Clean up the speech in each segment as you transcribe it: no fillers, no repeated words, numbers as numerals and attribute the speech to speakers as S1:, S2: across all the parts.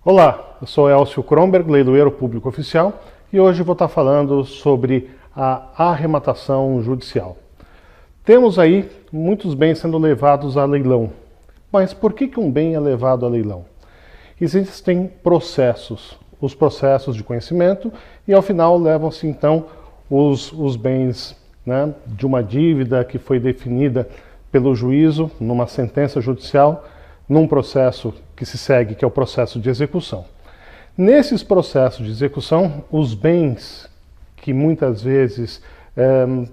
S1: Olá, eu sou Elcio Kronberg, leiloeiro público oficial, e hoje vou estar falando sobre a arrematação judicial. Temos aí muitos bens sendo levados a leilão. Mas por que um bem é levado a leilão? Existem processos, os processos de conhecimento, e ao final levam-se então os bens, né, de uma dívida que foi definida pelo juízo numa sentença judicial, num processo que se segue, que é o processo de execução. Nesses processos de execução, os bens que muitas vezes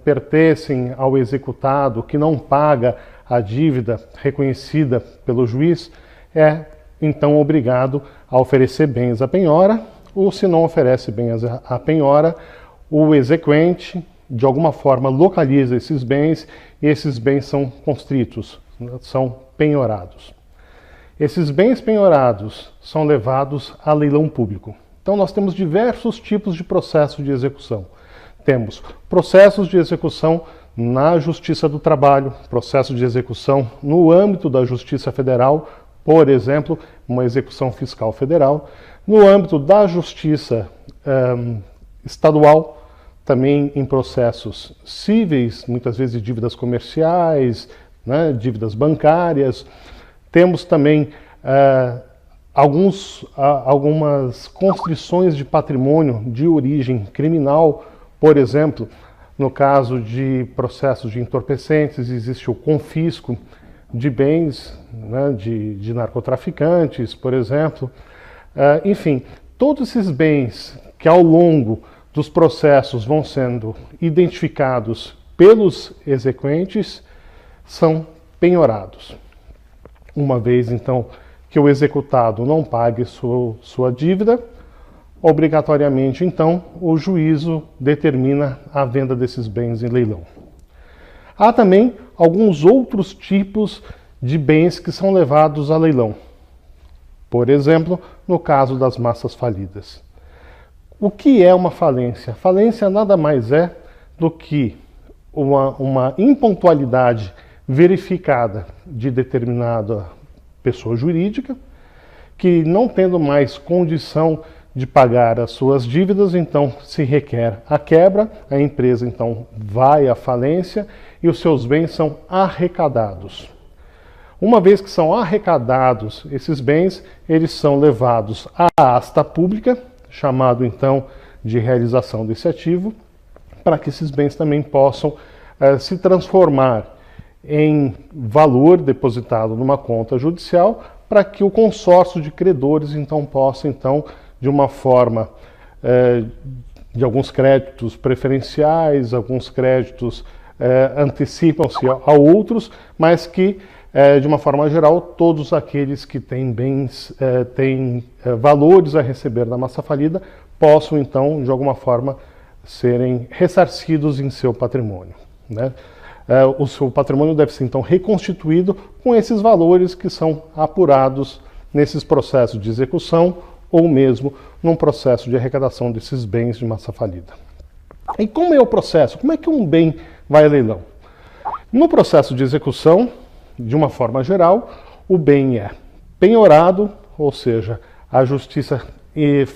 S1: pertencem ao executado, que não paga a dívida reconhecida pelo juiz, é então obrigado a oferecer bens à penhora, ou se não oferece bens à penhora, o exequente de alguma forma localiza esses bens e esses bens são constritos, são penhorados. Esses bens penhorados são levados a leilão público. Então nós temos diversos tipos de processos de execução. Temos processos de execução na Justiça do Trabalho, processo de execução no âmbito da Justiça Federal, por exemplo, uma execução fiscal federal, no âmbito da Justiça Estadual, também em processos cíveis, muitas vezes dívidas comerciais, né, dívidas bancárias. Temos também algumas constrições de patrimônio de origem criminal, por exemplo, no caso de processos de entorpecentes, existe o confisco de bens, né, de narcotraficantes, por exemplo. Enfim, todos esses bens que ao longo dos processos vão sendo identificados pelos exequentes são penhorados. Uma vez, então, que o executado não pague sua dívida, obrigatoriamente, então, o juízo determina a venda desses bens em leilão. Há também alguns outros tipos de bens que são levados a leilão. Por exemplo, no caso das massas falidas. O que é uma falência? Falência nada mais é do que uma impontualidade verificada de determinada pessoa jurídica, que não tendo mais condição de pagar as suas dívidas, então se requer a quebra, a empresa então vai à falência e os seus bens são arrecadados. Uma vez que são arrecadados esses bens, eles são levados à asta pública, chamado então de realização desse ativo, para que esses bens também possam se transformar em valor depositado numa conta judicial, para que o consórcio de credores então possa, então, de uma forma de alguns créditos preferenciais, alguns créditos antecipam-se a outros, mas que, de uma forma geral, todos aqueles que têm bens, têm valores a receber da massa falida, possam então, de alguma forma, serem ressarcidos em seu patrimônio, né? O seu patrimônio deve ser então reconstituído com esses valores que são apurados nesses processos de execução ou mesmo num processo de arrecadação desses bens de massa falida. E como é o processo? Como é que um bem vai a leilão? No processo de execução, de uma forma geral, o bem é penhorado, ou seja, a justiça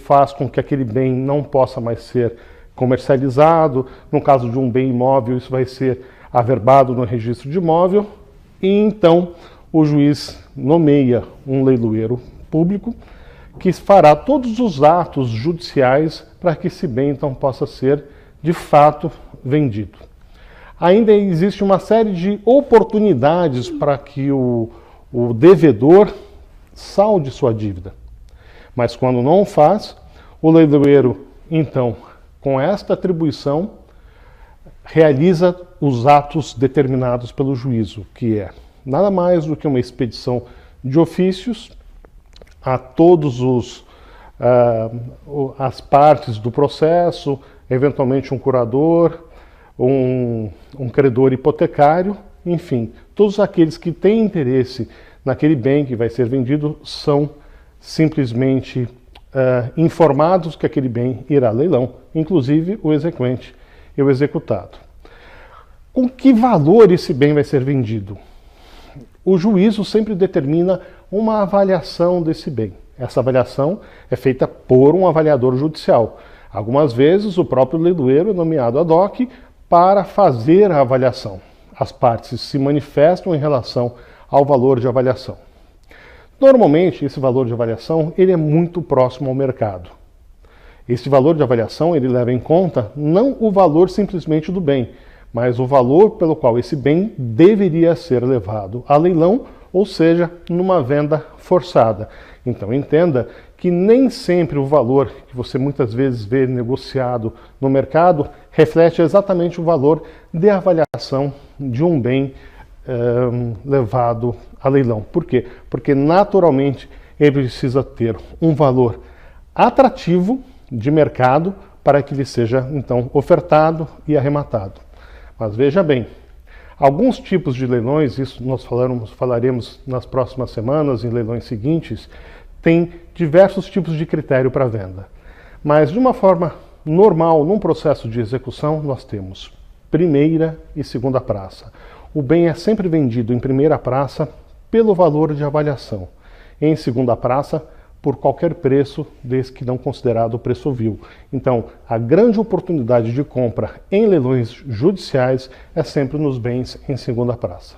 S1: faz com que aquele bem não possa mais ser comercializado. No caso de um bem imóvel, isso vai ser averbado no registro de imóvel, e então o juiz nomeia um leiloeiro público que fará todos os atos judiciais para que esse bem então possa ser de fato vendido. Ainda existe uma série de oportunidades para que o devedor salde sua dívida, mas quando não o faz, o leiloeiro então, com esta atribuição, realiza os atos determinados pelo juízo, que é nada mais do que uma expedição de ofícios a todos as partes do processo, eventualmente um curador, um credor hipotecário, enfim, todos aqueles que têm interesse naquele bem que vai ser vendido são simplesmente informados que aquele bem irá a leilão, inclusive o exequente e o executado. Com que valor esse bem vai ser vendido? O juízo sempre determina uma avaliação desse bem. Essa avaliação é feita por um avaliador judicial. Algumas vezes o próprio leiloeiro é nomeado ad hoc para fazer a avaliação. As partes se manifestam em relação ao valor de avaliação. Normalmente, esse valor de avaliação ele é muito próximo ao mercado. Esse valor de avaliação ele leva em conta não o valor simplesmente do bem, mas o valor pelo qual esse bem deveria ser levado a leilão, ou seja, numa venda forçada. Então entenda que nem sempre o valor que você muitas vezes vê negociado no mercado reflete exatamente o valor de avaliação de um bem levado a leilão. Por quê? Porque naturalmente ele precisa ter um valor atrativo de mercado para que ele seja então ofertado e arrematado. Mas veja bem, alguns tipos de leilões, isso nós falaremos nas próximas semanas, em leilões seguintes, tem diversos tipos de critério para venda. Mas de uma forma normal, num processo de execução, nós temos primeira e segunda praça. O bem é sempre vendido em primeira praça pelo valor de avaliação. Em segunda praça, por qualquer preço, desde que não considerado preço vil. Então, a grande oportunidade de compra em leilões judiciais é sempre nos bens em segunda praça.